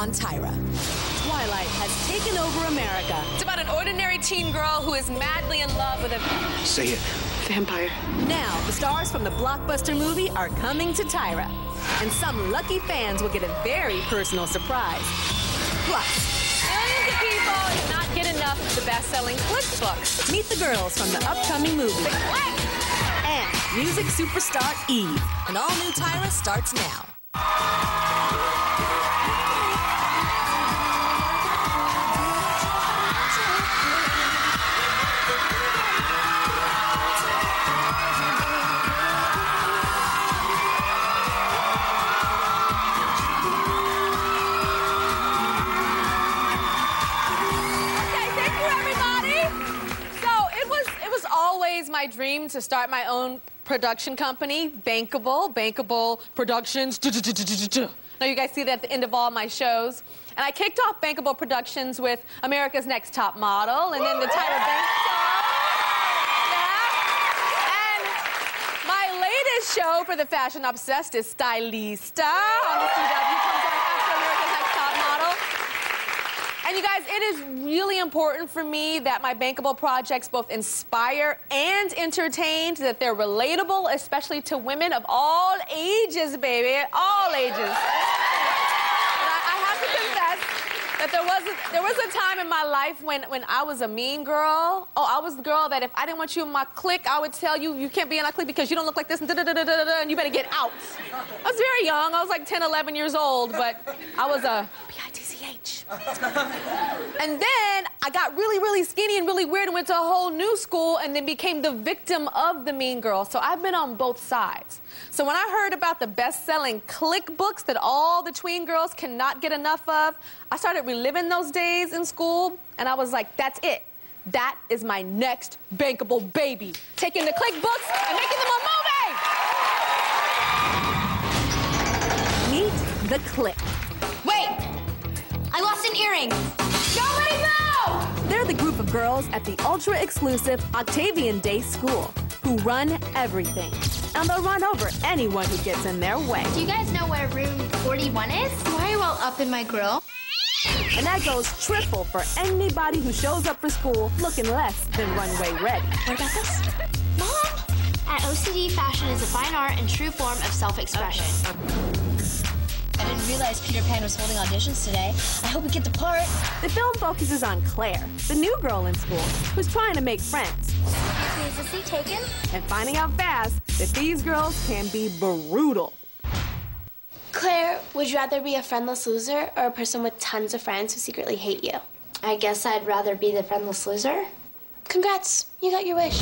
on Tyra. Twilight has taken over America. It's about an ordinary teen girl who is madly in love with a... Say it. Vampire. Now, the stars from the blockbuster movie are coming to Tyra. And some lucky fans will get a very personal surprise. Plus, millions of people do not get enough of the best-selling Click books. meet the girls from the upcoming movie. And music superstar Eve. An all-new Tyra starts now. My dream to start my own production company, Bankable Productions. Now you guys see that at the end of all my shows. And I kicked off Bankable Productions with America's Next Top Model and then the Tyra Banks show. Yeah. And my latest show for the fashion obsessed is Stylista on the CW. Comes on after America's Next Top Model. And you guys, it is really important for me that my Bankable projects both inspire and entertain, that they're relatable, especially to women of all ages, baby, all ages. And I have to confess that there was a time in my life when I was a mean girl. Oh, I was the girl that if I didn't want you in my clique, I would tell you, you can't be in our clique because you don't look like this, and and you better get out. I was very young. I was like 10, 11 years old, but I was a B-I-T-C-H. And then I got really, really skinny and really weird and went to a whole new school and then became the victim of the mean girl. So I've been on both sides. So when I heard about the best-selling Click books that all the tween girls cannot get enough of, I started reliving those days in school, and I was like, that's it. That is my next Bankable baby. Taking the Click books and making them a movie! Meet the Click. Wait! I lost an earring. Nobody move! They're the group of girls at the ultra-exclusive Octavian Day School who run everything. And they'll run over anyone who gets in their way. Do you guys know where room 41 is? Why are you all up in my grill? And that goes triple for anybody who shows up for school looking less than runway ready. What about this? Mom! At OCD, fashion is a fine art and true form of self-expression. I didn't realize Peter Pan was holding auditions today. I hope we get the part. The film focuses on Claire, the new girl in school, who's trying to make friends. Is the seat taken? And finding out fast that these girls can be brutal. Claire, would you rather be a friendless loser or a person with tons of friends who secretly hate you? I guess I'd rather be the friendless loser. Congrats, you got your wish.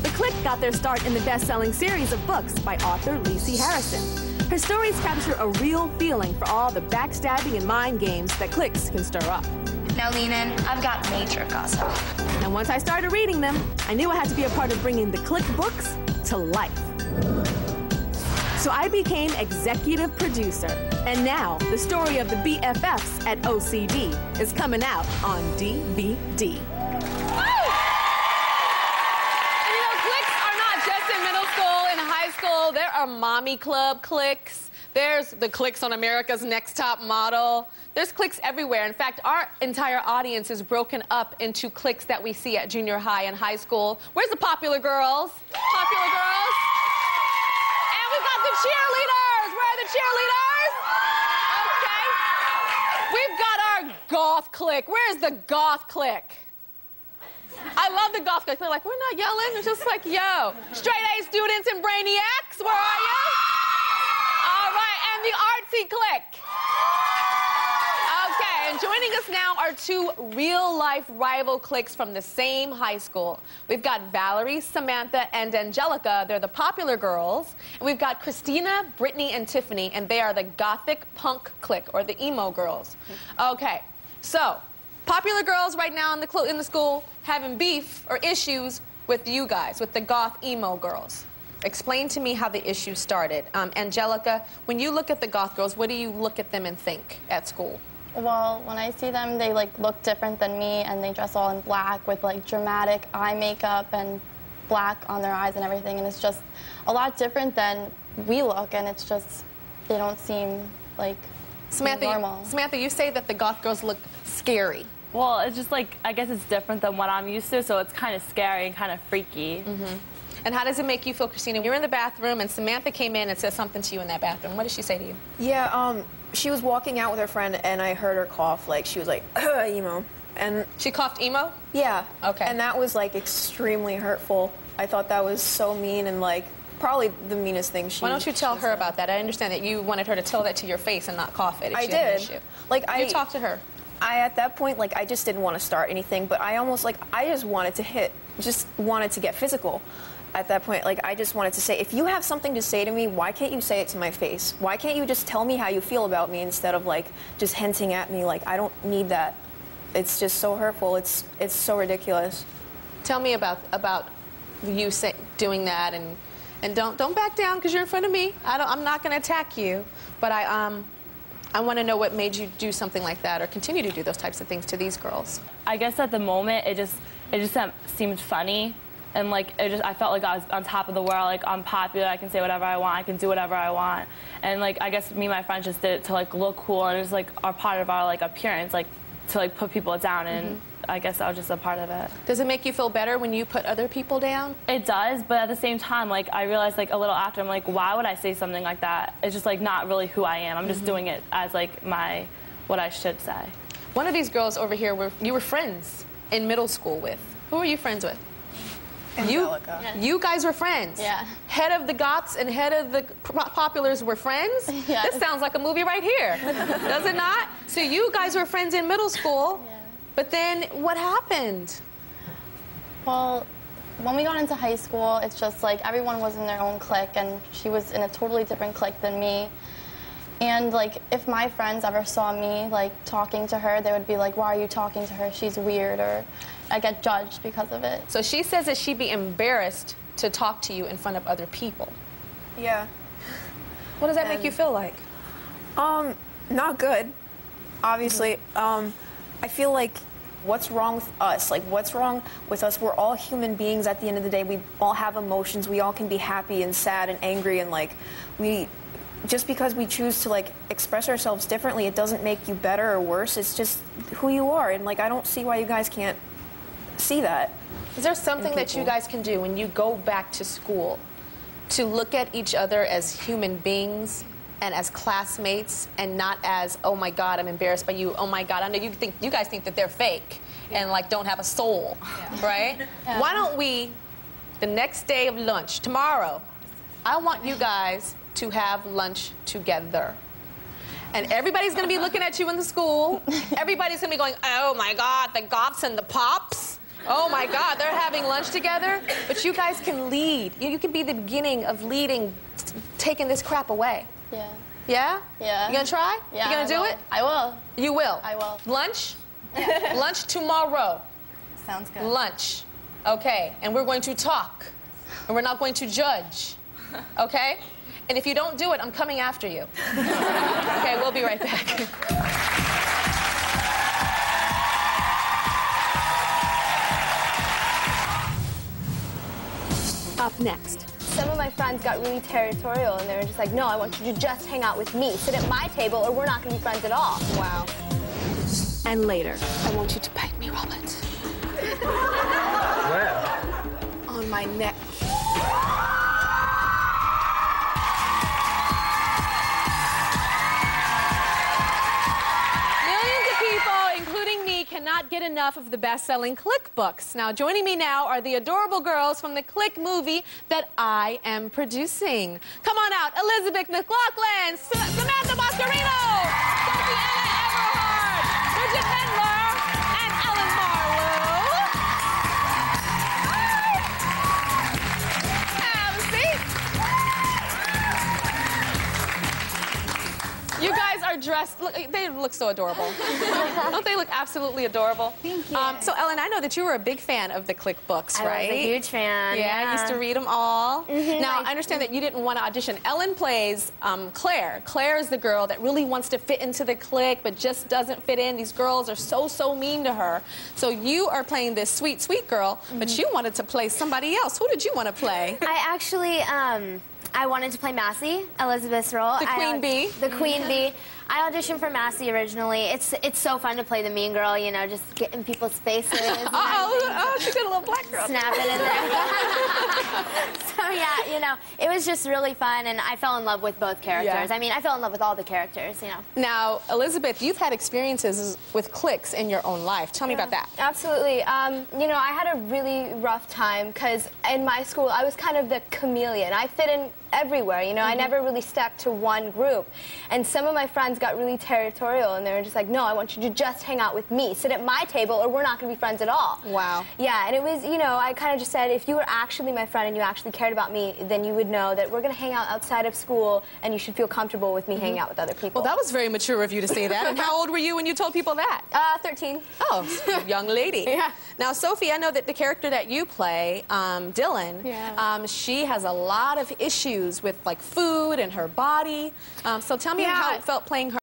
The Click got their start in the best-selling series of books by author Lacey Harrison. Her stories capture a real feeling for all the backstabbing and mind games that cliques can stir up. Now lean in. I've got major gossip. And once I started reading them, I knew I had to be a part of bringing the Click books to life. So I became executive producer. And now, the story of the BFFs at OCD is coming out on DVD. There are mommy club cliques. There's the cliques on America's Next Top Model. There's cliques everywhere. In fact, our entire audience is broken up into cliques that we see at junior high and high school. Where's the popular girls? Popular girls. And we've got the cheerleaders. Where are the cheerleaders? Okay. We've got our goth clique. Where's the goth clique? I love the goth clique. They're like, we're not yelling. It's just like, yo. Straight A students and brainiacs, where are you? All right, and the artsy clique. Okay, and joining us now are two real-life rival cliques from the same high school. We've got Valerie, Samantha, and Angelica. They're the popular girls. And we've got Christina, Brittany, and Tiffany, and they are the gothic punk clique, or the emo girls. Okay, so popular girls right now in the school having beef or issues with you guys, with the goth emo girls. Explain to me how the issue started. Angelica, when you look at the goth girls, what do you look at them and think at school? Well, when I see them, they like look different than me, and they dress all in black with like dramatic eye makeup and black on their eyes and everything, and it's just a lot different than we look, and it's just, they don't seem like Samantha, Samantha, you say that the goth girls look scary. Well, it's just like, I guess it's different than what I'm used to, so it's kind of scary and kind of freaky. And how does it make you feel, Christina? You're in the bathroom and Samantha came in and said something to you in that bathroom. What did she say to you? Yeah, she was walking out with her friend and I heard her cough, like she was like, emo. And she coughed emo? Yeah. Okay. And that was like extremely hurtful. I thought that was so mean and like probably the meanest thing she. Why don't you tell her about that? I understand that you wanted her to tell that to your face and not cough it. I did. Like you talked to her. At that point, like I just didn't want to start anything, but I almost like I just wanted to get physical. At that point, like I just wanted to say, if you have something to say to me, why can't you say it to my face? Why can't you just tell me how you feel about me instead of like just hinting at me? Like I don't need that. It's just so hurtful. It's so ridiculous. Tell me about you doing that and don't back down because you're in front of me. I'm not going to attack you, but I want to know what made you do something like that or continue to do those types of things to these girls. I guess at the moment it just seemed funny. And like I felt like I was on top of the world, like I'm popular, I can say whatever I want, I can do whatever I want. And like I guess me and my friends just did it to like look cool and it's like a part of our like appearance, like to like put people down, and I guess that was just a part of it. Does it make you feel better when you put other people down? It does, but at the same time, like I realized like a little after, I'm like, why would I say something like that? It's just like not really who I am. I'm just doing it as like what I should say. One of these girls over here you were friends in middle school with. Who were you friends with? Angelica. You guys were friends? Yeah. Head of the Goths and head of the Populars were friends? Yeah. This sounds like a movie right here. Does it not? So you guys were friends in middle school, but then what happened? Well, when we got into high school, it's just like everyone was in their own clique, and she was in a totally different clique than me. And like, if my friends ever saw me like talking to her, they would be like, "Why are you talking to her? She's weird," or I get judged because of it. So she says that she'd be embarrassed to talk to you in front of other people. Yeah. What does that make you feel like? Not good. Obviously. I feel like what's wrong with us? Like what's wrong with us? We're all human beings at the end of the day. We all have emotions. We all can be happy and sad and angry, and like just because we choose to like express ourselves differently, it doesn't make you better or worse. It's just who you are, and like I don't see why you guys can't see that. Is there something that you guys can do when you go back to school to look at each other as human beings and as classmates and not as, oh my God, I'm embarrassed by you, oh my God, I know you guys think that they're fake and like don't have a soul, right? Why don't we, the next day of lunch, tomorrow, I want you guys to have lunch together. And everybody's gonna be looking at you in the school. Everybody's gonna be going, oh my God, the Goths and the Pops. Oh my God, they're having lunch together. But you guys can lead. You can be the beginning of leading, taking this crap away. Yeah. Yeah? Yeah. You gonna try? Yeah. You gonna do it? I will. You will? I will. Lunch? Yeah. Lunch tomorrow. Sounds good. Lunch. Okay, and we're going to talk. And we're not going to judge. Okay? And if you don't do it, I'm coming after you. Okay, we'll be right back. Up next. Some of my friends got really territorial, and they were just like, no, I want you to just hang out with me. Sit at my table, or we're not going to be friends at all. Wow. And later. I want you to bite me, Robert. Where? On my neck. Cannot get enough of the best-selling Click books. Now, joining me now are the adorable girls from the Click movie that I am producing. Come on out, Elizabeth McLaughlin, Samantha Mascarino, Sophie Anna Everhard, Bridget Pendler, and Ellen Marlowe. Have a seat. You guys are dressed, look, they look so adorable. Don't they look absolutely adorable? Thank you. So Ellen, I know that you were a big fan of the Click books, right? I was a huge fan. Yeah, used to read them all. Mm-hmm, Now, I understand that you didn't want to audition. Ellen plays Claire. Claire is the girl that really wants to fit into the clique, but just doesn't fit in. These girls are so mean to her. So you are playing this sweet, sweet girl, but you wanted to play somebody else. Who did you want to play? I actually, I wanted to play Massey, Elizabeth's role. The Queen Bee. The Queen Bee. I auditioned for Massey originally. It's so fun to play the mean girl, you know, just get in people's faces. Oh, she did a little black girl. Snapping in there. So yeah, you know, it was just really fun, and I fell in love with both characters. Yeah. I mean, I fell in love with all the characters, you know. Now, Elizabeth, you've had experiences with cliques in your own life. Tell me about that. Absolutely. You know, I had a really rough time because in my school, I was kind of the chameleon. I fit in everywhere, you know. I never really stuck to one group. And some of my friends got really territorial, and they were just like, no, I want you to just hang out with me. Sit at my table, or we're not going to be friends at all. Wow. Yeah, and it was, you know, I kind of just said, if you were actually my friend and you actually cared about me, then you would know that we're going to hang out outside of school, and you should feel comfortable with me hanging out with other people. Well, that was very mature of you to say that. And how old were you when you told people that? 13. Oh, young lady. Yeah. Now, Sophie, I know that the character that you play, Dylan, she has a lot of issues with, like, food and her body. So tell me how it felt playing her.